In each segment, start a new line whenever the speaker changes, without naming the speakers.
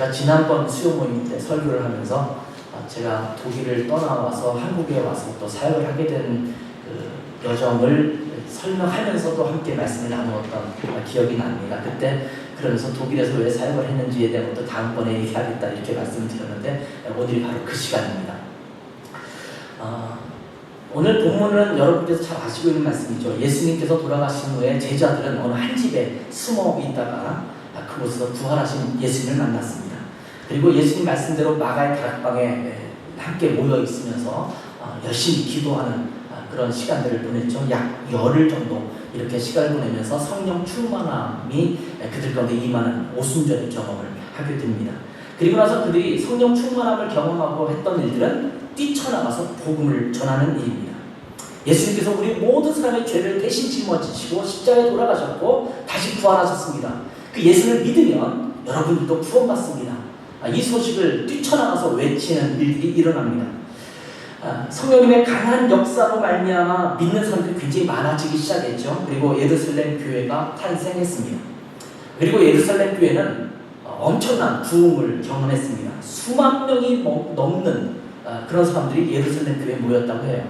제가 지난번 수요 모임 때 설교를 하면서 제가 독일을 떠나와서 한국에 와서 또 사역을 하게 된 그 여정을 설명하면서도 함께 말씀을 나누었던 기억이 납니다. 그때 그러면서 독일에서 왜 사역을 했는지에 대한 것도 다음번에 얘기하겠다 이렇게 말씀을 드렸는데 오늘이 바로 그 시간입니다. 오늘 본문은 여러분께서 잘 아시고 있는 말씀이죠. 예수님께서 돌아가신 후에 제자들은 어느 한 집에 숨어 있다가 그곳에서 부활하신 예수님을 만났습니다. 그리고 예수님 말씀대로 마가의 다락방에 함께 모여 있으면서 열심히 기도하는 그런 시간들을 보냈죠. 약 열흘 정도 이렇게 시간을 보내면서 성령 충만함이 그들 가운데 임하는 오순절의 경험을 하게 됩니다. 그리고 나서 그들이 성령 충만함을 경험하고 했던 일들은 뛰쳐나가서 복음을 전하는 일입니다. 예수님께서 우리 모든 사람의 죄를 대신 짊어지시고 십자가에 돌아가셨고 다시 부활하셨습니다. 그 예수를 믿으면 여러분들도 구원받습니다. 이 소식을 뛰쳐나가서 외치는 일들이 일어납니다. 성령님의 강한 역사로 말미암아 믿는 사람들이 굉장히 많아지기 시작했죠. 그리고 예루살렘 교회가 탄생했습니다. 그리고 예루살렘 교회는 엄청난 부흥을 경험했습니다. 수만 명이 넘는 그런 사람들이 예루살렘 교회에 모였다고 해요.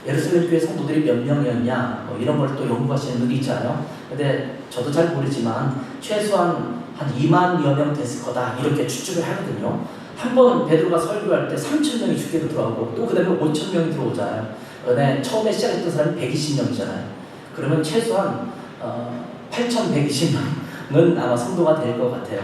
예루살렘 교회 성도들이 몇 명이었냐 이런 걸 또 연구하시는 분이 있잖아요. 근데 저도 잘 모르지만 최소한 한 2만여 명 됐을 거다 이렇게 추측을 하거든요. 한번 베드로가 설교할 때 3,000명이 죽게 들어가고 또 그 다음에 5,000명이 들어오잖아요. 근데 처음에 시작했던 사람이 120명이잖아요. 그러면 최소한 8,120명은 아마 성도가 될 것 같아요.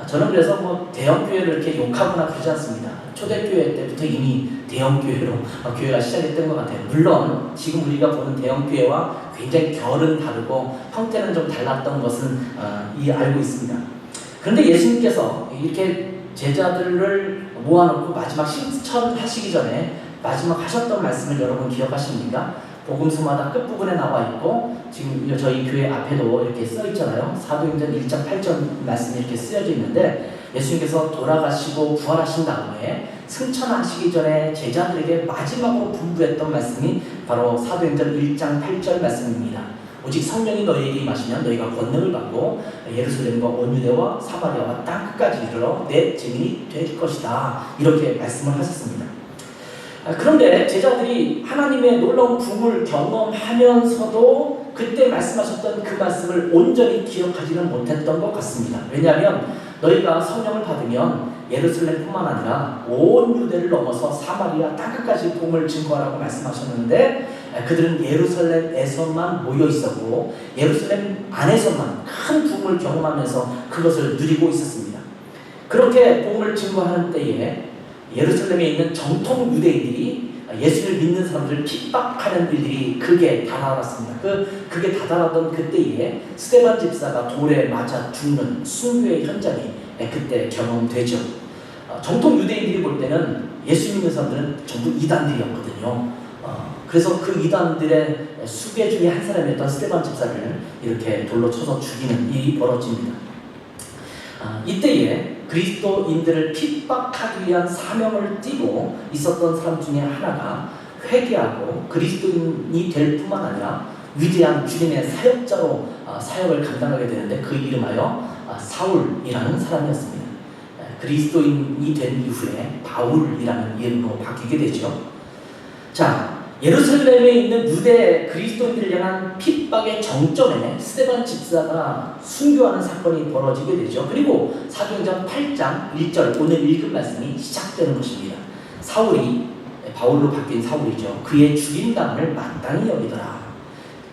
저는 그래서 뭐 대형교회를 이렇게 욕하거나 그러지 않습니다. 초대교회 때부터 이미 대형교회로 교회가 시작했던 것 같아요. 물론 지금 우리가 보는 대형교회와 굉장히 결은 다르고 형태는 좀 달랐던 것은 알고 있습니다. 그런데 예수님께서 이렇게 제자들을 모아놓고 마지막 실천하시기 전에 마지막 하셨던 말씀을 여러분 기억하십니까? 복음서마다 끝부분에 나와 있고 지금 저희 교회 앞에도 이렇게 써 있잖아요. 사도행전 1장 8절 말씀이 이렇게 쓰여져 있는데 예수님께서 돌아가시고 부활하신 다음에 승천하시기 전에 제자들에게 마지막으로 분부했던 말씀이 바로 사도행전 1장 8절 말씀입니다. 오직 성령이 너희에게 임하시면 너희가 권능을 받고 예루살렘과 온 유대와 사마리아와 땅 끝까지 이르러 내 증인이 될 것이다. 이렇게 말씀을 하셨습니다. 그런데 제자들이 하나님의 놀라운 부흥을 경험하면서도 그때 말씀하셨던 그 말씀을 온전히 기억하지는 못했던 것 같습니다. 왜냐하면 너희가 성령을 받으면 예루살렘뿐만 아니라 온 유대를 넘어서 사마리아 땅끝까지 복음을 증거하라고 말씀하셨는데 그들은 예루살렘에서만 모여 있었고 예루살렘 안에서만 큰 복음을 경험하면서 그것을 누리고 있었습니다. 그렇게 복음을 증거하는 때에 예루살렘에 있는 정통 유대인들이 예수를 믿는 사람들을 핍박하는 일들이 극에 다다랐습니다. 극에 다다랐던 그때에 스데반 집사가 돌에 맞아 죽는 순교의 현장이 그때 경험되죠. 정통 유대인들이 볼 때는 예수 믿는 사람들은 전부 이단들이었거든요. 그래서 그 이단들의 수괴 중에 한 사람이었던 스데반 집사를 이렇게 돌로 쳐서 죽이는 일이 벌어집니다. 이때에 그리스도인들을 핍박하기 위한 사명을 띠고 있었던 사람 중에 하나가 회개하고 그리스도인이 될 뿐만 아니라 위대한 주님의 사역자로 사역을 감당하게 되는데 그 이름하여 사울이라는 사람이었습니다. 그리스도인이 된 이후에 바울이라는 이름으로 바뀌게 되죠. 자, 예루살렘에 있는 유대 그리스도인들을 향한 핍박의 정점에 스데반 집사가 순교하는 사건이 벌어지게 되죠. 그리고 사도행전 8장 1절 오늘 읽은 말씀이 시작되는 것입니다. 사울이 바울로 바뀐 사울이죠. 그의 죽임당을 마땅히 여기더라.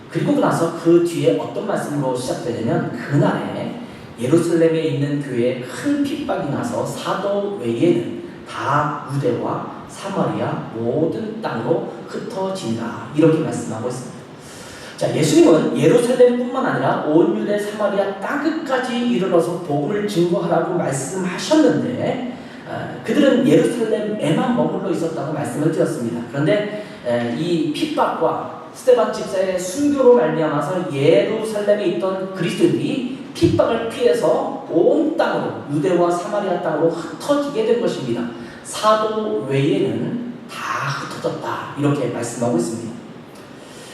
그리고 나서 그 뒤에 어떤 말씀으로 시작되냐면 그날에 예루살렘에 있는 교회에 큰 핍박이 나서 사도 외에는 다 유대와 사마리아 모든 땅으로 흩어진다. 이렇게 말씀하고 있습니다. 자, 예수님은 예루살렘뿐만 아니라 온 유대 사마리아 땅끝까지 이르러서 복음을 증거하라고 말씀하셨는데 그들은 예루살렘에만 머물러 있었다고 말씀을 드렸습니다. 그런데 이 핍박과 스데반 집사의 순교로 말미암아서 예루살렘에 있던 그리스도인들이 핍박을 피해서 온 땅으로 유대와 사마리아 땅으로 흩어지게 된 것입니다. 사도 외에는 다 흩어졌다 이렇게 말씀하고 있습니다.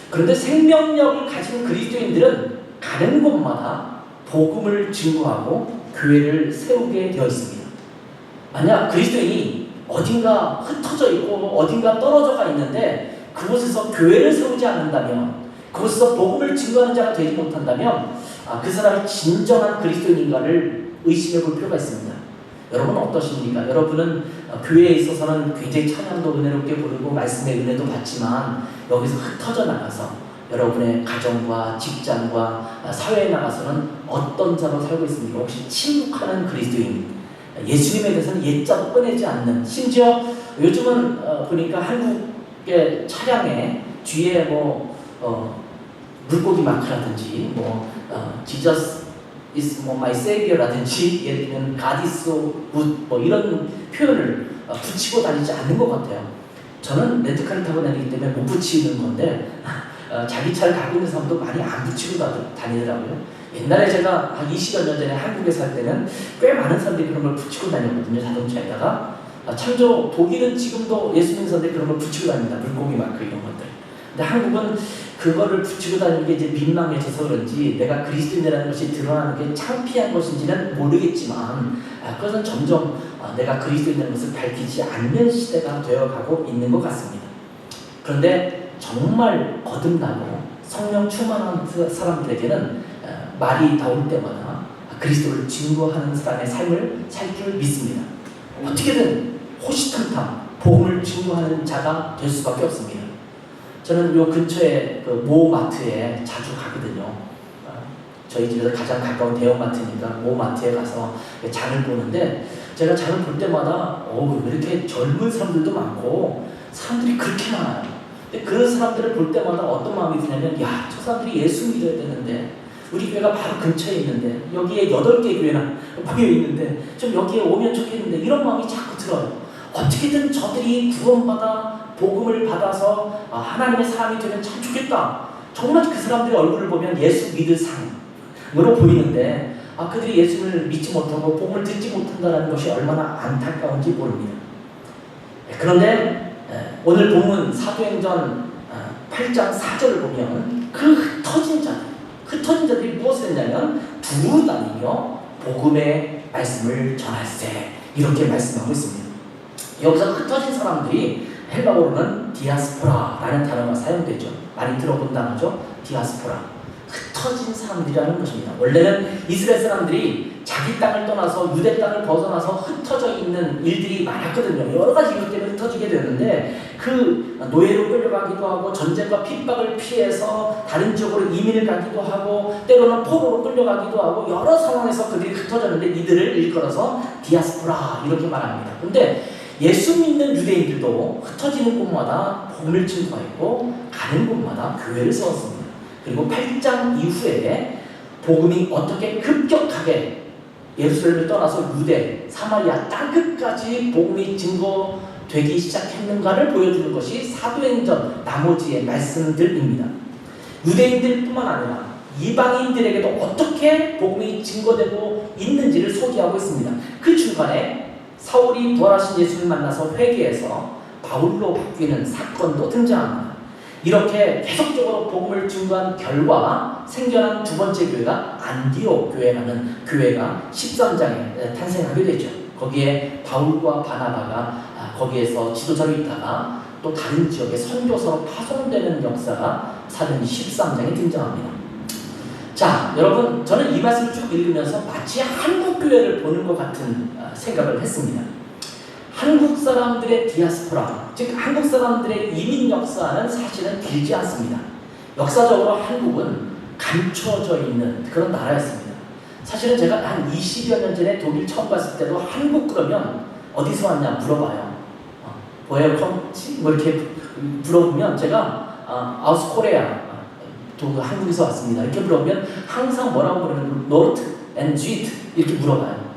그런데 생명력을 가진 그리스도인들은 가는 곳마다 복음을 증거하고 교회를 세우게 되어 있습니다. 만약 그리스도인이 어딘가 흩어져 있고 어딘가 떨어져가 있는데 그곳에서 교회를 세우지 않는다면, 그곳에서 복음을 증거하는 자가 되지 못한다면 그 사람이 진정한 그리스도인인가를 의심해 볼 필요가 있습니다. 여러분은 어떠십니까? 여러분은 교회에 있어서는 굉장히 찬양도 은혜롭게 부르고 말씀의 은혜도 받지만 여기서 흩어져 나가서 여러분의 가정과 직장과 사회에 나가서는 어떤 자로 살고 있습니까? 혹시 침묵하는 그리스도인, 예수님에 대해서는 옛자도 꺼내지 않는, 심지어 요즘은 보니까 한국의 차량에 뒤에 물고기 마크라든지 Jesus is my savior라든지 예를 들면 God is so good 이런 표현을 붙이고 다니지 않는 것 같아요. 저는 렌트카를 타고 다니기 때문에 못 붙이는 건데 자기 차를 갖고 있는 사람도 많이 안 붙이고 다니더라고요. 옛날에 제가 한 20여 년 전에 한국에 살 때는 꽤 많은 사람들이 그런 걸 붙이고 다녔거든요. 자동차에다가. 참조 독일은 지금도 예수 믿는 사람들이 그런 걸 붙이고 다닙니다. 물고기 마크 이런 것들. 근데 한국은 그거를 붙이고 다니는 게 이제 민망해져서 그런지 내가 그리스도인이라는 것이 드러나는 게 창피한 것인지는 모르겠지만 그것은 점점 내가 그리스도인이라는 것을 밝히지 않는 시대가 되어가고 있는 것 같습니다. 그런데 정말 거듭나고 성령 충만한 사람들에게는 말이 나올 때마다 그리스도를 증거하는 사람의 삶을 살 줄 믿습니다. 어떻게든 호시탐탐 복음을 증거하는 자가 될 수밖에 없습니다. 저는 요 근처에 모 마트에 자주 가거든요. 저희 집에서 가장 가까운 대형마트니까 모 마트에 가서 장을 보는데 제가 장을 볼 때마다 왜 이렇게 젊은 사람들도 많고 사람들이 그렇게 많아요. 근데 그런 사람들을 볼 때마다 어떤 마음이 드냐면 저 사람들이 예수 믿어야 되는데 우리 교회가 바로 근처에 있는데 여기에 8개 교회나 모여 있는데 좀 여기에 오면 좋겠는데 이런 마음이 자꾸 들어요. 어떻게든 저들이 구원받아 복음을 받아서 하나님의 사람이 되면 참 좋겠다. 정말 그 사람들의 얼굴을 보면 예수 믿을 상으로 보이는데 그들이 예수를 믿지 못하고 복음을 듣지 못한다는 것이 얼마나 안타까운지 모릅니다. 그런데 오늘 본문 사도행전 8장 4절을 보면 그 흩어진 자들이 무엇을 했냐면 두루 다니며 복음의 말씀을 전할세 이렇게 말씀하고 있습니다. 여기서 흩어진 사람들이 헬라어로는 디아스포라라는 단어가 사용되죠. 많이 들어본 단어죠. 디아스포라. 흩어진 사람들이라는 것입니다. 원래는 이스라엘 사람들이 자기 땅을 떠나서 유대 땅을 벗어나서 흩어져 있는 일들이 많았거든요. 여러 가지 이유 때문에 흩어지게 되는데 그 노예로 끌려가기도 하고 전쟁과 핍박을 피해서 다른 지역으로 이민을 가기도 하고 때로는 포로로 끌려가기도 하고 여러 상황에서 그들이 흩어졌는데 이들을 일컬어서 디아스포라 이렇게 말합니다. 근데 예수 믿는 유대인들도 흩어지는 곳마다 복음을 증거했고 가는 곳마다 교회를 세웠습니다. 그리고 8장 이후에 복음이 어떻게 급격하게 예루살렘을 떠나서 유대, 사마리아 땅끝까지 복음이 증거되기 시작했는가를 보여주는 것이 사도행전 나머지의 말씀들입니다. 유대인들뿐만 아니라 이방인들에게도 어떻게 복음이 증거되고 있는지를 소개하고 있습니다. 그 중간에 사울이 부활하신 예수를 만나서 회개해서 바울로 바뀌는 사건도 등장합니다. 이렇게 계속적으로 복음을 증거한 결과 생겨난 두 번째 교회가 안디옥 교회라는 교회가 13장에 탄생하게 되죠. 거기에 바울과 바나바가 거기에서 지도자로 있다가 또 다른 지역의 선교사로 파송되는 역사가 사도행전 13장에 등장합니다. 자, 여러분, 저는 이 말씀을 쭉 읽으면서 마치 한국 교회를 보는 것 같은 생각을 했습니다. 한국 사람들의 디아스포라, 즉 한국 사람들의 이민 역사는 사실은 길지 않습니다. 역사적으로 한국은 감춰져 있는 그런 나라였습니다. 사실은 제가 한 20여 년 전에 독일 처음 갔을 때도 한국 그러면 어디서 왔냐 물어봐요. 보여요? 이렇게 물어보면 제가 아우스코리아 한국에서 왔습니다. 이렇게 물어보면 항상 뭐라고 물어보면 노트 앤 쥐트 이렇게 물어봐요.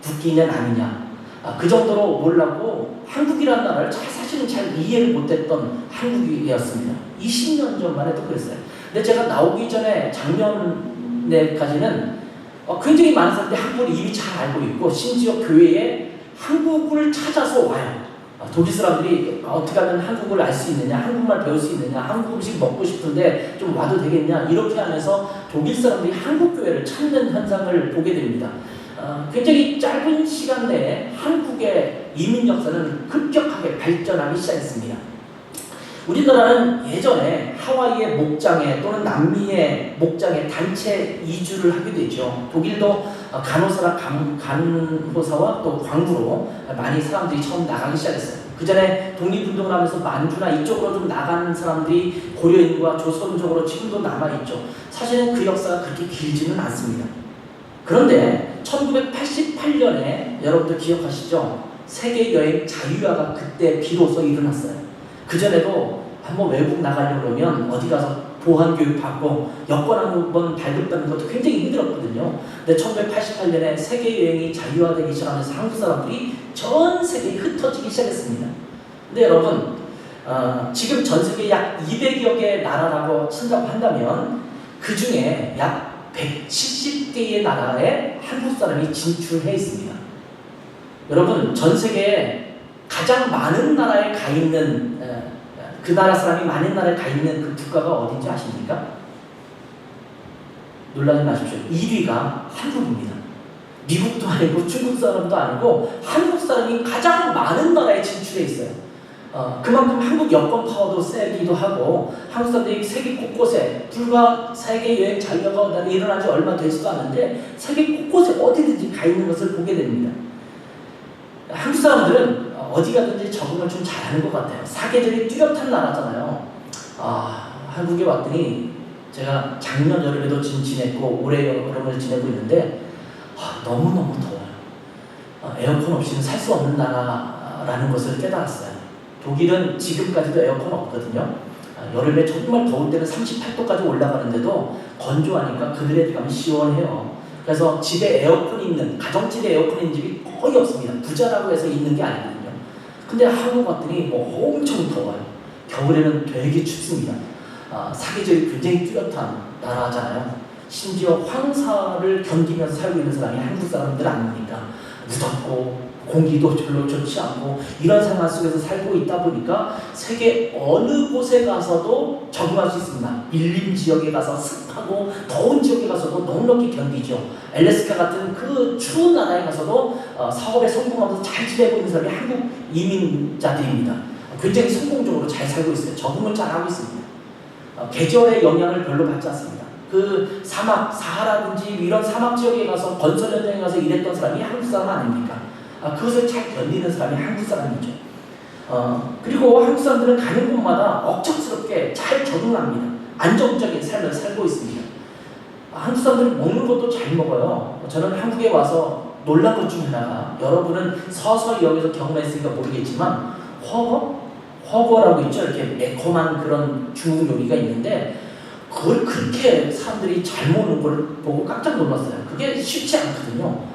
북이냐 남이냐. 그 정도로 몰랐고 한국이라는 나라를 사실은 잘 이해를 못했던 한국이었습니다. 20년 전만 해도 그랬어요. 근데 제가 나오기 전에 작년에까지는 굉장히 많은 사람들이 한국을 이미 잘 알고 있고 심지어 교회에 한국을 찾아서 와요. 독일 사람들이 어떻게 하면 한국을 알 수 있느냐, 한국말 배울 수 있느냐, 한국 음식 먹고 싶은데 좀 와도 되겠냐 이렇게 하면서 독일 사람들이 한국 교회를 찾는 현상을 보게 됩니다. 굉장히 짧은 시간 내에 한국의 이민 역사는 급격하게 발전하기 시작했습니다. 우리나라는 예전에 하와이의 목장에 또는 남미의 목장에 단체 이주를 하기도 했죠. 독일도 간호사와 또 광부로 많이 사람들이 처음 나가기 시작했어요. 그 전에 독립운동을 하면서 만주나 이쪽으로 좀 나가는 사람들이 고려인과 조선족으로 지금도 남아있죠. 사실은 그 역사가 그렇게 길지는 않습니다. 그런데 1988년에 여러분들 기억하시죠? 세계여행 자유화가 그때 비로소 일어났어요. 그전에도 한번 외국 나가려고 그러면 어디 가서 보안교육 받고 여권 한번 발급받는 것도 굉장히 힘들었거든요. 근데 1988년에 세계여행이 자유화되기 시작하면서 한국 사람들이 전 세계에 흩어지기 시작했습니다. 근데 여러분 지금 전 세계 약 200여 개의 나라라고 친다고 한다면 그 중에 약 170개의 나라에 한국 사람이 진출해 있습니다. 여러분 전 세계에 가장 많은 나라에 가 있는 그 나라 사람이 많은 나라에 가 있는 그 국가가 어딘지 아십니까? 놀라지 마십시오. 1위가 한국입니다. 미국도 아니고 중국 사람도 아니고 한국 사람이 가장 많은 나라에 진출해 있어요. 그만큼 한국 여권 파워도 세기도 하고 한국 사람들이 세계 곳곳에 불과 세계 여행 자유화가 일어난 지 얼마 되지도 않는데 세계 곳곳에 어디든지 가 있는 것을 보게 됩니다. 한국 사람들은 어디 가든지 적응을 좀 잘하는 것 같아요. 사계절이 뚜렷한 나라잖아요. 한국에 왔더니 제가 작년 여름에도 지냈고 올해 여름을 지내고 있는데 너무너무 더워요. 에어컨 없이는 살 수 없는 나라라는 것을 깨달았어요. 독일은 지금까지도 에어컨 없거든요. 여름에 정말 더울 때는 38도까지 올라가는데도 건조하니까 그늘에 가면 시원해요. 그래서 집에 에어컨이 있는, 가정집에 에어컨이 있는 집이 거의 없습니다. 부자라고 해서 있는 게 아니거든요. 근데 한국 왔더니 엄청 더워요. 겨울에는 되게 춥습니다. 사계절이 굉장히 뚜렷한 나라잖아요. 심지어 황사를 견디면서 살고 있는 사람이 한국 사람들 아닙니까? 무덥고 공기도 별로 좋지 않고 이런 상황 속에서 살고 있다 보니까 세계 어느 곳에 가서도 적응할 수 있습니다. 밀림 지역에 가서 습하고 더운 지역에 가서도 넉넉히 견디죠. 알래스카 같은 그 추운 나라에 가서도 사업에 성공하면서 잘 지내고 있는 사람이 한국 이민자들입니다. 굉장히 성공적으로 잘 살고 있어요. 적응을 잘 하고 있습니다. 계절의 영향을 별로 받지 않습니다. 그 사막, 사하라든지 이런 사막 지역에 가서 건설 현장에 가서 일했던 사람이 한국 사람 아닙니까? 그것을 잘 견디는 사람이 한국 사람이죠. 그리고 한국 사람들은 가는 곳마다 억척스럽게 잘 적응합니다. 안정적인 삶을 살고 있습니다. 한국 사람들은 먹는 것도 잘 먹어요. 저는 한국에 와서 놀란 것 중 하나가, 여러분은 서서히 여기서 경험했으니까 모르겠지만 허거라고 있죠. 이렇게 매콤한 그런 중국 요리가 있는데 그걸 그렇게 사람들이 잘 먹는 걸 보고 깜짝 놀랐어요. 그게 쉽지 않거든요.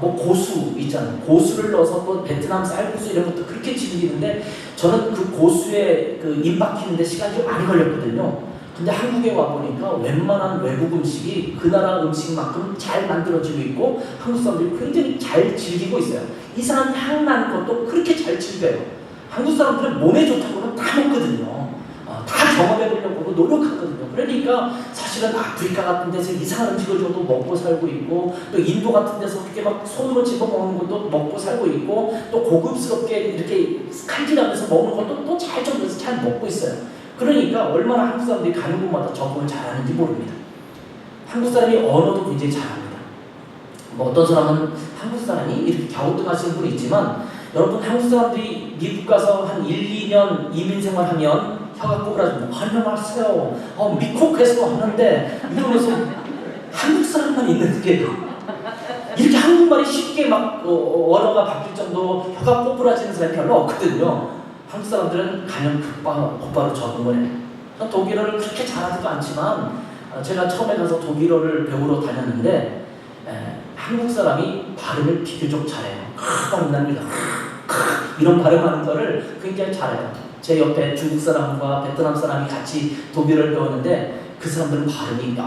고수 있잖아요. 고수를 넣어서 베트남 쌀국수 이런 것도 그렇게 즐기는데 저는 그 고수에 입 박히는데 시간이 좀 많이 걸렸거든요. 근데 한국에 와보니까 웬만한 외국 음식이 그 나라 음식만큼 잘 만들어지고 있고 한국 사람들이 굉장히 잘 즐기고 있어요. 이상한 향 나는 것도 그렇게 잘 즐겨요. 한국 사람들은 몸에 좋다고는 다 먹거든요. 다 경험해보려고 노력하거든요. 그러니까 사실은 아프리카 같은 데서 이상한 음식을 줘도 먹고 살고 있고 또 인도 같은 데서 그렇게 막 손으로 집어먹는 것도 먹고 살고 있고 또 고급스럽게 이렇게 칼질하면서 먹는 것도 또 잘 적응해서 잘 먹고 있어요. 그러니까 얼마나 한국 사람들이 가는 곳마다 적응을 잘하는지 모릅니다. 한국 사람이 언어도 굉장히 잘합니다. 어떤 사람은 한국 사람이 이렇게 갸우뚱하시는 분이 있지만 여러분 한국 사람들이 미국 가서 한 1, 2년 이민 생활하면 혀가 꼬부라지고 안녕하세요. 미국에서 하는데 이러면서 한국 사람만 있는 게 이렇게 한국말이 쉽게 막 언어가 바뀔 정도로 혀가 꼬부라지는 사람이 별로 없거든요. 한국 사람들은 가면 곧바로 적응을 해요. 독일어를 그렇게 잘하지도 않지만 제가 처음에 가서 독일어를 배우러 다녔는데 한국 사람이 발음을 비교적 잘해요. 이런 발음하는 거를 굉장히 잘해요. 제 옆에 중국 사람과 베트남 사람이 같이 독일어를 배웠는데 그 사람들은 발음이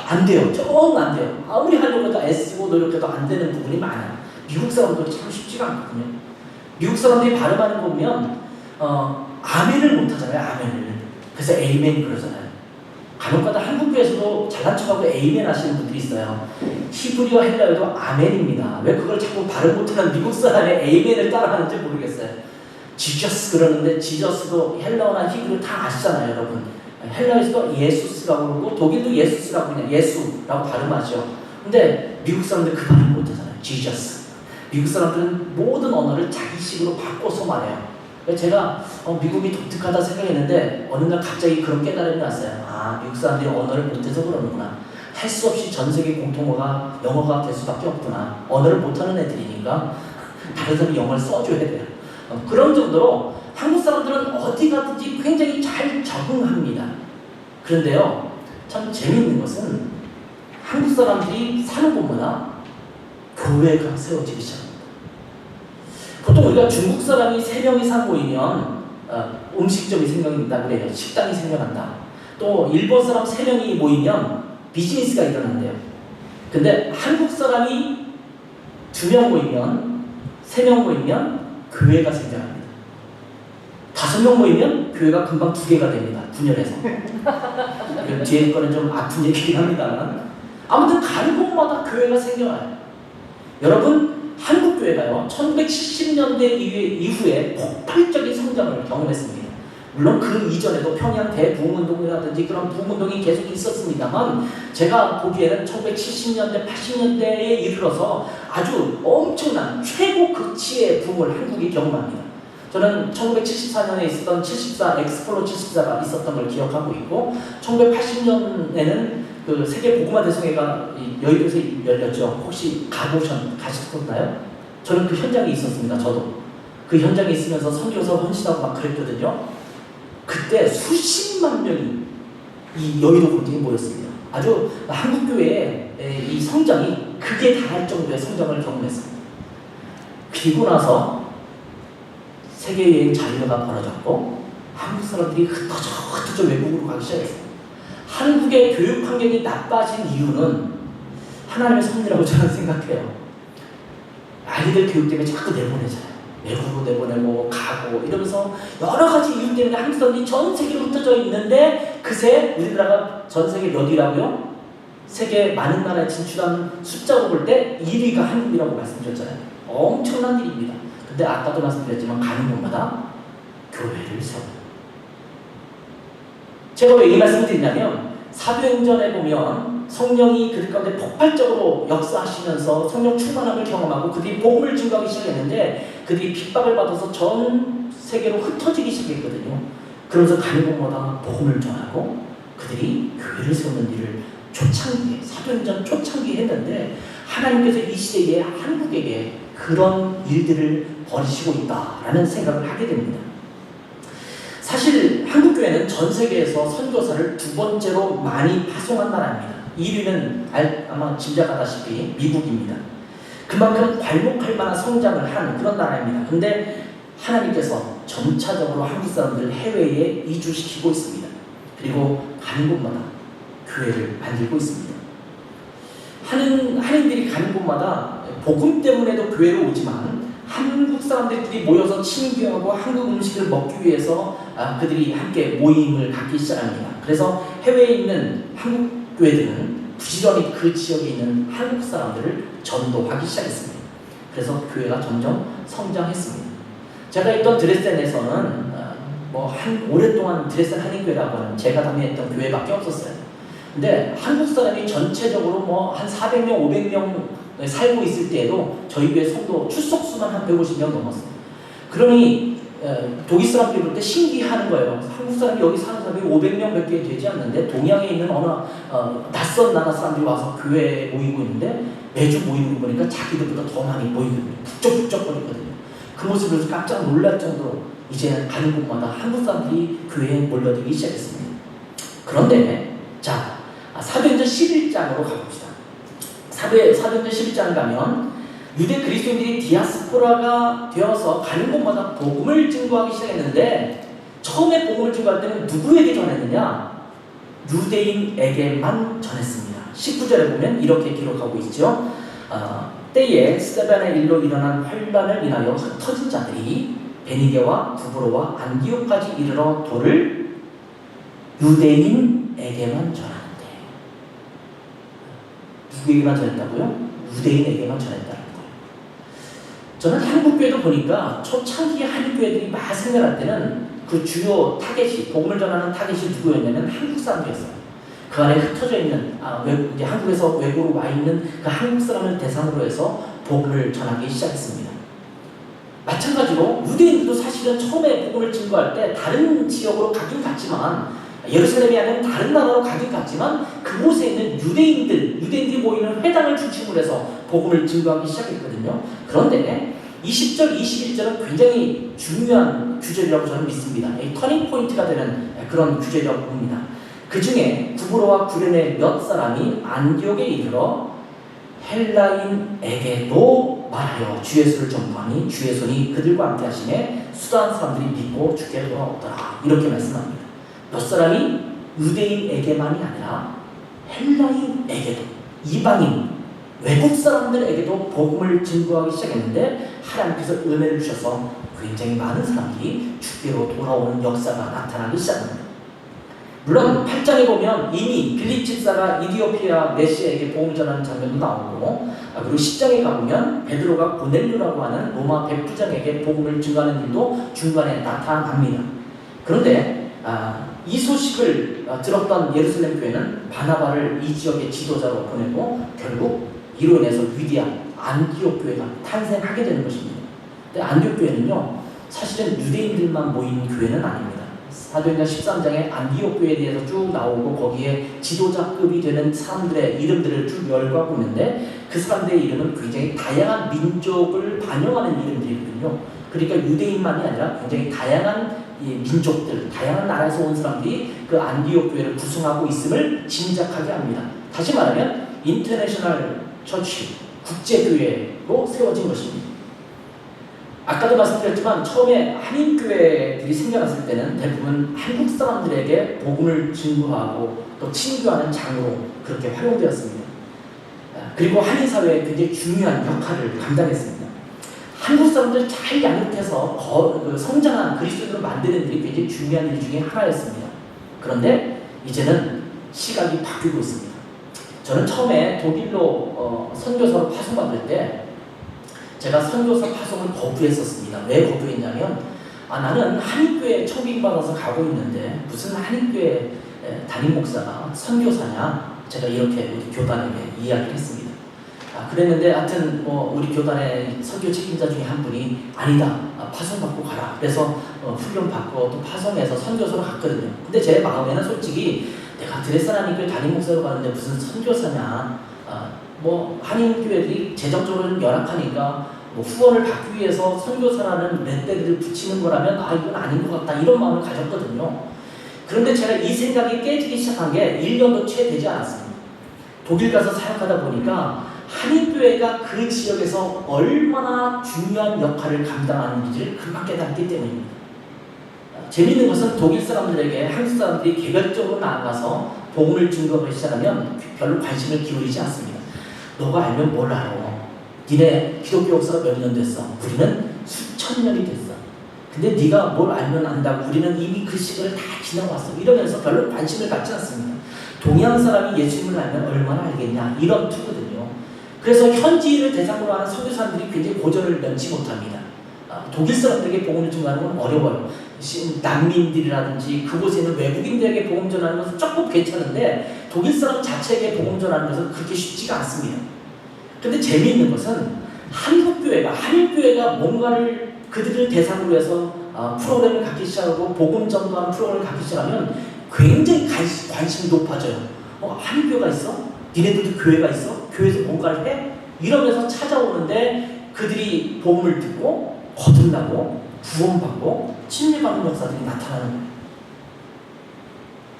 안 돼요. 정 안 돼요. 아무리 하려고 해도 애쓰고 노력해도 안 되는 부분이 많아요. 미국 사람도 참 쉽지가 않거든요. 미국 사람들이 발음하는 거 보면 아멘을 못 하잖아요. 아멘을. 그래서 에이멘 그러잖아요. 간혹가다 한국교회에서도 잘난 척하고 에이멘 하시는 분들이 있어요. 히브리어 헬라어도 아멘입니다. 왜 그걸 자꾸 발음 못하는 미국 사람의 에이멘을 따라하는지 모르겠어요. 지저스 그러는데 지저스도 헬라어나 히브리어 다 아시잖아요, 여러분. 헬라에서도 예수스라고 그러고 독일도 예수스라고 그냥 예수라고 발음하죠. 근데 미국 사람들 그 발음 못하잖아요. 지저스. 미국 사람들은 모든 언어를 자기식으로 바꿔서 말해요. 제가 미국이 독특하다 생각했는데 어느 날 갑자기 그런 깨달음이 왔어요. 아, 미국 사람들이 언어를 못해서 그러는구나. 할 수 없이 전 세계 공통어가 영어가 될 수밖에 없구나. 언어를 못하는 애들이니까 다른 사람이 영어를 써줘야 돼요. 그런 정도로 한국 사람들은 어디 가든지 굉장히 잘 적응합니다. 그런데요, 참 재미있는 것은 한국 사람들이 사는 곳마다 교회가 세워지기 시작합니다. 보통 우리가 중국 사람이 3명 이상 모이면 음식점이 생겨난다 그래요. 식당이 생겨난다. 또 일본 사람 3명이 모이면 비즈니스가 일어난대요. 근데 한국 사람이 2명 모이면 3명 모이면 교회가 생겨납니다. 5명 모이면 교회가 금방 2개가 됩니다. 분열해서. 뒤에 거는 좀 아픈 얘기긴 합니다만 아무튼 가는 곳마다 교회가 생겨나요. 여러분, 한국 교회가요 1970년대 이후에 폭발적인 성장을 경험했습니다. 물론 그 이전에도 평양 대부흥운동이라든지 그런 부흥운동이 계속 있었습니다만 제가 보기에는 1970년대 80년대에 이르러서 아주 엄청난 최고 극치의 부흥을 한국이 경험합니다. 저는 1974년에 있었던 74 엑스플로 74가 있었던 걸 기억하고 있고 1980년에는 그 세계 복음화 대성회가 여의도에서 열렸죠. 혹시 가셨었나요? 저는 그 현장에 있었습니다. 저도 그 현장에 있으면서 선교사 헌신하고 막 그랬거든요. 그때 수십만 명이 이 여의도 공장에 모였습니다. 아주 한국교회의 이 성장이 극에 달할 정도의 성장을 경험했습니다. 그리고 나서 세계여행 자유화가 벌어졌고 한국 사람들이 흩어져 외국으로 가기 시작했어요. 한국의 교육 환경이 나빠진 이유는 하나님의 섭리라고 저는 생각해요. 아이들 교육 때문에 자꾸 내보내잖아요. 외국으로 내보내고 가고 이러면서 여러 가지 이유 때문에 한국 사람들이 전 세계로 흩어져 있는데 그새 우리나라가 전 세계 몇 위라고요? 세계 많은 나라에 진출한 숫자로 볼 때 1위가 한국이라고 말씀드렸잖아요. 엄청난 일입니다. 근데 아까도 말씀드렸지만 가는 곳마다 교회를 세워요. 제가 왜 이 말씀을 드리냐면 사도행전에 보면 성령이 그들 가운데 폭발적으로 역사하시면서 성령 충만함을 경험하고 그들이 복음을 증거하기 시작했는데 그들이 핍박을 받아서 전 세계로 흩어지기 시작했거든요. 그러면서 가는 곳마다 복음을 전하고 그들이 교회를 세우는 일을 초창기에 사도행전 초창기에 했는데 하나님께서 이 시대에 한국에게 그런 일들을 벌이시고 있다라는 생각을 하게 됩니다. 사실 한국교회는 전 세계에서 선교사를 2번째로 많이 파송한 나라입니다. 1위는 아마 짐작하다시피 미국입니다. 그만큼 괄목할 만한 성장을 한 그런 나라입니다. 그런데 하나님께서 점차적으로 한국 사람들을 해외에 이주시키고 있습니다. 그리고 가는 곳마다 교회를 만들고 있습니다. 하나님들이 가는 곳마다 복음 때문에도 교회로 오지만 한국 사람들이 모여서 친교하고 한국 음식을 먹기 위해서 그들이 함께 모임을 갖기 시작합니다. 그래서 해외에 있는 한국 교회들은 부지런히 그 지역에 있는 한국 사람들을 전도하기 시작했습니다. 그래서 교회가 점점 성장했습니다. 제가 있던 드레스덴에서는 오랫동안 드레스덴 한인교회라고 하는 제가 다녔던 교회밖에 없었어요. 근데 한국 사람이 전체적으로 한 400명, 500명 살고 있을 때에도 저희 교회 성도 출석수만 한 150명 넘었어요. 그러니 독일 사람들이 볼 때 신기해하는 거예요. 한국 사람이 여기 사는 사람이 500명 밖에 되지 않는데 동양에 있는 어느 낯선 나라 사람들이 와서 교회에 모이고 있는데 매주 모이는 거 보니까 자기들보다 더 많이 모이거든요. 북적북적거리거든요. 그 모습을 보면서 깜짝 놀랄 정도로 이제 가는 곳마다 한국 사람들이 교회에 몰려들기 시작했습니다. 그런데 자, 사도행전 11장으로 가봅시다. 사도행전 11장 가면 유대 그리스도인들이 디아스포라가 되어서 가는 곳마다 복음을 증거하기 시작했는데 처음에 복음을 증거할 때는 누구에게 전했느냐? 유대인에게만 전했습니다. 19절에 보면 이렇게 기록하고 있죠. 때에 스데반의 일로 일어난 환란을 인하여 흩어진 자들이 베니게와 두브로와 안디옥까지 이르러 돌을 유대인에게 유대인에게만 전하는데, 누구에게만 전했다고요? 유대인에게만 전했다는 거예요. 저는 한국교회도 보니까 초창기 한국교회들이 막 생겨날 때는 그 주요 타겟이, 복음을 전하는 타겟이 누구였냐면 한국 사람들이었어요. 그 안에 흩어져 있는, 이제 한국에서 외국으로 와 있는 그 한국 사람을 대상으로 해서 복음을 전하기 시작했습니다. 마찬가지로 유대인들도 사실은 처음에 복음을 증거할 때 다른 지역으로 가긴 갔지만, 예루살렘이 아닌 다른 나라로 가긴 갔지만, 그곳에 있는 유대인들이 모이는 회당을 중심으로 해서 복음을 증거하기 시작했거든요. 그런데 20절, 21절은 굉장히 중요한 규절이라고 저는 믿습니다. 이 터닝 포인트가 되는 그런 규절이라고 봅니다. 그 중에 구브로와 구레네 몇 사람이 안디옥에 이르러 헬라인에게도 말하여 주 예수를 전파하니 주의 손이 그들과 함께 하시매 수다한 사람들이 믿고 주께로 돌아오더라. 이렇게 말씀합니다. 몇 사람이 유대인에게만이 아니라 헬라인에게도, 이방인, 외국 사람들에게도 복음을 증거하기 시작했는데, 하나님께서 은혜를 주셔서 굉장히 많은 사람들이 주께로 돌아오는 역사가 나타나기 시작합니다. 물론 8장에 보면 이미 빌립 집사가 이디오피아 메시아에게 복음을 전하는 장면도 나오고, 그리고 10장에 가보면 베드로가 고넬료라고 하는 로마 백부장에게 복음을 증거하는 일도 중간에 나타납니다. 그런데 이 소식을 들었던 예루살렘 교회는 바나바를 이 지역의 지도자로 보내고 결국 이로 인해서 위대한 안디옥 교회가 탄생하게 되는 것입니다. 근데 안디옥 교회는요, 사실은 유대인들만 모이는 교회는 아닙니다. 사도행전 13장에 안디옥 교회에 대해서 쭉 나오고 거기에 지도자급이 되는 사람들의 이름들을 쭉 열거하고 있는데, 그 사람들의 이름은 굉장히 다양한 민족을 반영하는 이름들이거든요. 그러니까 유대인만이 아니라 굉장히 다양한 민족들, 다양한 나라에서 온 사람들이 그 안디옥 교회를 구성하고 있음을 짐작하게 합니다. 다시 말하면 인터내셔널 처치, 국제교회로 세워진 것입니다. 아까도 말씀드렸지만 처음에 한인교회들이 생겨났을 때는 대부분 한국 사람들에게 복음을 증거하고 또 친교하는 장으로 그렇게 활용되었습니다. 그리고 한인사회에 굉장히 중요한 역할을 감당했습니다. 한국 사람들 잘 양육해서 성장한 그리스도인으로 만드는 일이 굉장히 중요한 일 중에 하나였습니다. 그런데 이제는 시각이 바뀌고 있습니다. 저는 처음에 독일로 선교사로 파송받을 때 제가 선교사 파송을 거부했었습니다. 왜 거부했냐면 나는 한인교회 초빙받아서 가고 있는데 무슨 한인교회 담임 목사가 선교사냐, 제가 이렇게 우리 교단에게 이야기를 했습니다. 그랬는데 하여튼 우리 교단의 선교 책임자 중에 한 분이 아니다, 파송받고 가라. 그래서 훈련 받고 또 파송해서 선교사로 갔거든요. 근데 제 마음에는 솔직히 내가 드레스하나님교회 담임 목사로 가는데 무슨 선교사냐, 한인교회들이 재정적으로는 열악하니까 후원을 받기 위해서 선교사라는 렛대기를 붙이는 거라면 이건 아닌 것 같다, 이런 마음을 가졌거든요. 그런데 제가 이 생각이 깨지기 시작한 게 1년도 채 되지 않았습니다. 독일 가서 사역하다 보니까 한인교회가 그 지역에서 얼마나 중요한 역할을 감당하는지를 금방 깨닫기 때문입니다. 재미있는 것은 독일 사람들에게 한국 사람들이 개별적으로 나아가서 복음을 증거하기 시작하면 별로 관심을 기울이지 않습니다. 너가 알면 뭘 알아? 니네 기독교 역사가 몇 년 됐어? 우리는 수천 년이 됐어. 근데 네가 뭘 알면 안다고? 우리는 이미 그 시기를 다 지나왔어. 이러면서 별로 관심을 갖지 않습니다. 동양 사람이 예수님을 알면 얼마나 알겠냐, 이런 투거든요. 그래서 현지인을 대상으로 하는 선교사님들이 굉장히 고전을 면치 못합니다. 독일 사람들에게 복음을 전하는 건 어려워요. 난민들이라든지 그곳에 있는 외국인들에게 복음 전하는 것은 조금 괜찮은데 독일 사람 자체에게 복음 전하는 것은 그렇게 쉽지가 않습니다. 근데 재미있는 것은 한국교회가, 한인교회가 뭔가를 그들을 대상으로 해서 프로그램을 갖기 시작하고 복음 전도하는 프로그램을 갖기 시작하면 굉장히 관심이 높아져요. 한인교회가 있어? 니네들도 교회가 있어? 교회에서 뭔가를 해? 이러면서 찾아오는데 그들이 복음을 듣고 거듭나고 구원받고 침례받는 역사들이 나타나는 거예요.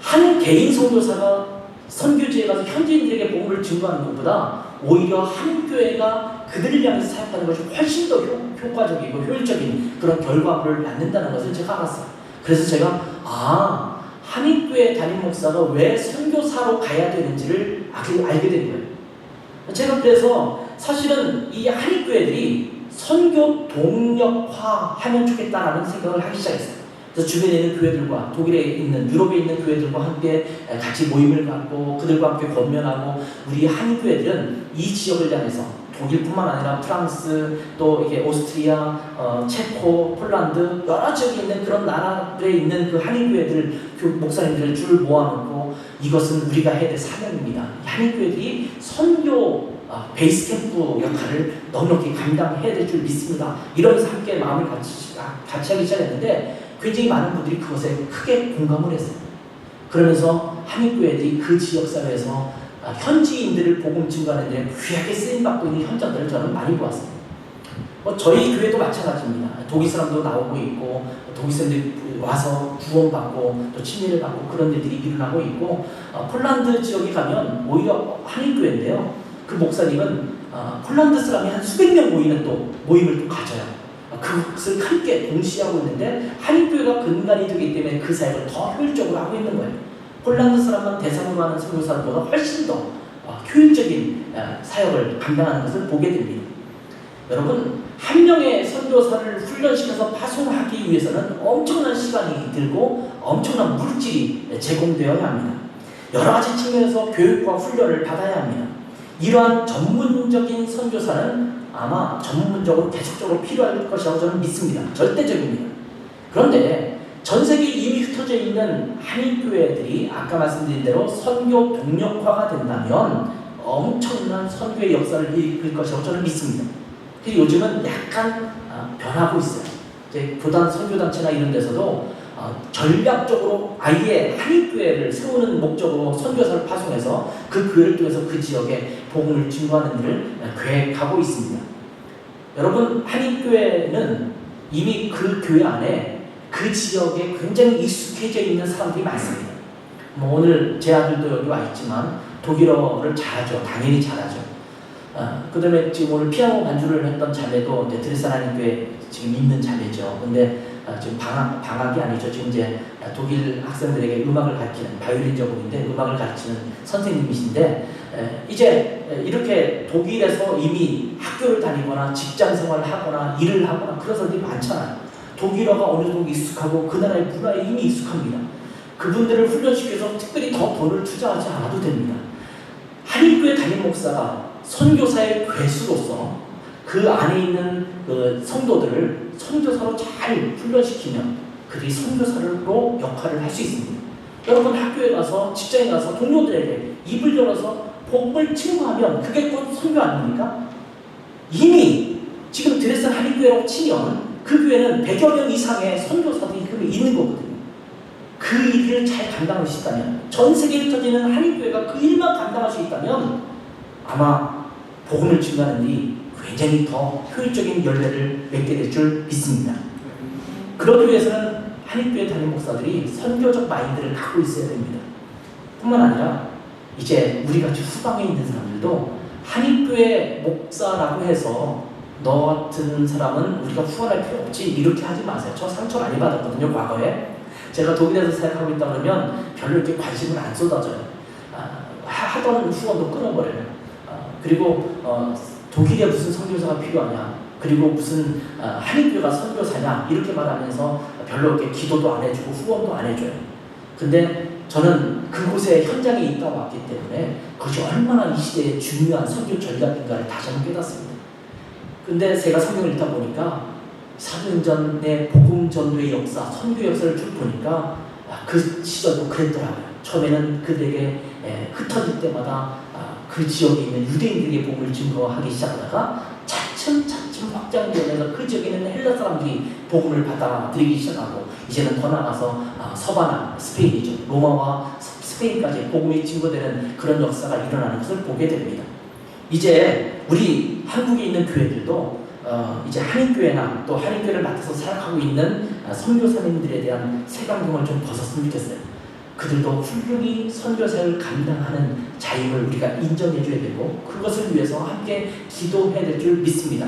한 개인 선교사가 선교지에 가서 현지인들에게 복음을 증거하는 것보다 오히려 한교회가 그들을 향해서 사역하는 것이 훨씬 더 효과적이고 효율적인 그런 결과물을 낳는다는 것을 제가 알았어요. 그래서 제가 한인교회 담임 목사가 왜 선교사로 가야 되는지를 알게 된 거예요. 제가 그래서 사실은 이 한인교회들이 선교 동력화하면 좋겠다라는 생각을 하기 시작했어요. 그래서 주변에 있는 교회들과 독일에 있는 유럽에 있는 교회들과 함께 같이 모임을 갖고 그들과 함께 권면하고 우리 한인 교회들은 이 지역을 향해서 독일뿐만 아니라 프랑스 또 이게 오스트리아, 체코, 폴란드 여러 지역에 있는 그런 나라들에 있는 그 한인 교회들 목사님들을 줄 모아놓고 이것은 우리가 해야 될 사명입니다. 한인 교회들이 선교 베이스 캠프 역할을 넉넉히 감당해야 될 줄 믿습니다. 이러면서 함께 마음을 같이 하기 시작했는데 굉장히 많은 분들이 그것에 크게 공감을 했어요. 그러면서 한인교회들이 그 지역사회에서 현지인들을 복음 증거하는 데 귀하게 쓰임받고 있는 현장들을 저는 많이 보았습니다. 저희 교회도 마찬가지입니다. 독일 사람도 나오고 있고 독일 사람들이 와서 구원받고 또 침례를 받고 그런 일들이 일어나고 있고 폴란드 지역에 가면 오히려 한인교회인데요. 그 목사님은 폴란드 사람이 한 수백 명 모이는 또 모임을 또 가져요. 그것을 함께 동시하고 있는데 한인교회가 근간이 되기 때문에 그 사역을 더 효율적으로 하고 있는 거예요. 폴란드 사람만 대상으로 하는 선교사들보다 훨씬 더 효율적인 사역을 감당하는 것을 보게 됩니다. 여러분, 한 명의 선교사를 훈련시켜서 파송하기 위해서는 엄청난 시간이 들고 엄청난 물질이 제공되어야 합니다. 여러 가지 측면에서 교육과 훈련을 받아야 합니다. 이러한 전문적인 선교사는 아마 전문적으로 계속적으로 필요할 것이라고 저는 믿습니다. 절대적입니다. 그런데 전 세계에 이미 흩어져 있는 한인교회들이 아까 말씀드린 대로 선교 동력화가 된다면 엄청난 선교의 역사를 이끌 것이라고 저는 믿습니다. 그래서 요즘은 약간 변하고 있어요. 이제 교단 선교단체나 이런 데서도 전략적으로 아예 한인교회를 세우는 목적으로 선교사를 파송해서 그 교회를 통해서 그 지역에 복음을 증거하는 일을 계획하고 있습니다. 여러분, 한인교회는 이미 그 교회 안에 그 지역에 굉장히 익숙해져 있는 사람들이 많습니다. 오늘 제 아들도 여기 와 있지만 독일어를 잘하죠. 당연히 잘하죠. 그 다음에 지금 오늘 피아노 반주를 했던 자매도 드레스덴 한인교회 지금 있는 자매죠. 근데 지금 방학이 아니죠. 지금 이제 독일 학생들에게 음악을 가르치는 바이올린 전공인데 음악을 가르치는 선생님이신데 이제 이렇게 독일에서 이미 학교를 다니거나 직장 생활을 하거나 일을 하거나 그런 사람들이 많잖아요. 독일어가 어느 정도 익숙하고 그 나라의 문화에 이미 익숙합니다. 그분들을 훈련시켜서 특별히 더 돈을 투자하지 않아도 됩니다. 한인교회 담임 목사가 선교사의 괴수로서 그 안에 있는 그 성도들을 선교사로 잘 훈련시키면 그들이 선교사로 역할을 할 수 있습니다. 여러분 학교에 가서 직장에 가서 동료들에게 입을 열어서 복음을 증거하면 그게 곧 선교 아닙니까? 이미 지금 드레스덴 한인교회라고 치면 그 교회는 100여 명 이상의 선교사들이 있는 거거든요. 그 일을 잘 감당할 수 있다면 전 세계에 흩어지는 한인교회가 그 일만 감당할 수 있다면 아마 복음을 증거하는 일이 굉장히 더 효율적인 열매를 맺게 될 줄 믿습니다. 그러기 위해서는 한인교회 담임 목사들이 선교적 마인드를 갖고 있어야 됩니다. 뿐만 아니라 이제 우리같이 후방에 있는 사람들도 한인교회 목사라고 해서 너 같은 사람은 우리가 후원할 필요 없지 이렇게 하지 마세요. 저 상처 많이 받았거든요. 과거에 제가 독일에서 사역하고 있다 그러면 별로 이렇게 관심을 안 쏟아져요. 하던 후원도 끊어버려요. 그리고 독일에 무슨 선교사가 필요하냐 그리고 무슨 한인교회가 선교사냐 이렇게 말하면서 별로 이렇게 기도도 안 해주고 후원도 안 해줘요. 근데 저는 그곳에 현장에 있다 왔기 때문에 그것이 얼마나 이 시대에 중요한 선교 전략인가를 다시 한번 깨닫습니다. 근데 제가 성경을 읽다 보니까 사도행전의 복음 전도의 역사, 선교 역사를 쭉 보니까 그 시절도 그랬더라고요. 처음에는 그들에게 흩어질 때마다 그 지역에 있는 유대인들에게 복음을 증거하기 시작하다가 차츰 확장되면서 그 지역에 있는 헬라 사람들이 복음을 받아들이기 시작하고 이제는 더 나가서 서바나, 스페인이죠. 로마와 스페인까지 복음이 증거되는 그런 역사가 일어나는 것을 보게 됩니다. 이제 우리 한국에 있는 교회들도 이제 한인교회나 또 한인교회를 맡아서 사역하고 있는 선교사님들에 대한 색안경을 좀 벗었으면 좋겠어요. 그들도 훌륭히 선교사를 감당하는 자임을 우리가 인정해줘야 되고 그것을 위해서 함께 기도해야 될 줄 믿습니다.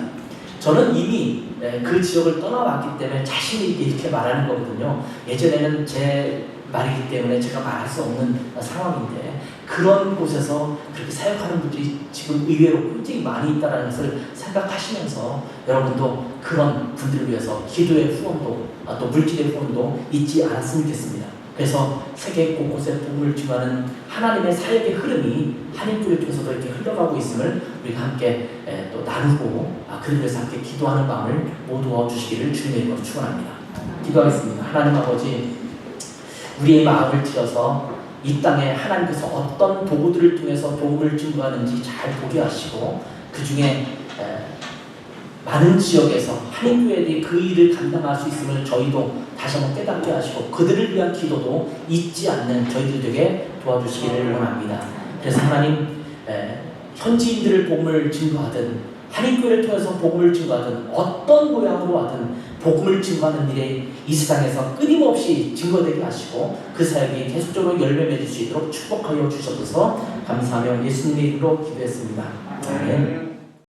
저는 이미 그 지역을 떠나왔기 때문에 자신 있게 이렇게 말하는 거거든요. 예전에는 제 말이기 때문에 제가 말할 수 없는 상황인데 그런 곳에서 그렇게 사역하는 분들이 지금 의외로 굉장히 많이 있다는 것을 생각하시면서 여러분도 그런 분들을 위해서 기도의 후원도 또 물질의 후원도 잊지 않았으면 좋겠습니다. 그래서 세계 곳곳에 복음을 증거하는 하나님의 사역의 흐름이 한인교회 통해서도 이렇게 흘러가고 있음을 우리가 함께 또 나누고 그를 위해서 함께 기도하는 마음을 모두어 주시기를 주님의 이름으로 축원합니다. 기도하겠습니다. 하나님 아버지, 우리의 마음을 들여서 이 땅에 하나님께서 어떤 도구들을 통해서 복음을 증거하는지 잘 보게 하시고 그 중에 많은 지역에서 한인교회들이 그 일을 감당할 수 있음을 저희도 다시 한번 깨닫게 하시고 그들을 위한 기도도 잊지 않는 저희들 되게 도와주시기를 원합니다. 그래서 하나님, 현지인들을 복음을 증거하든 한인교회를 통해서 복음을 증거하든 어떤 모양으로 하든 복음을 증거하는 일에 이 세상에서 끊임없이 증거되게 하시고 그 사역이 계속적으로 열매 맺을 수 있도록 축복하여 주셔서 감사하며 예수님의 이름으로 기도했습니다. 아멘.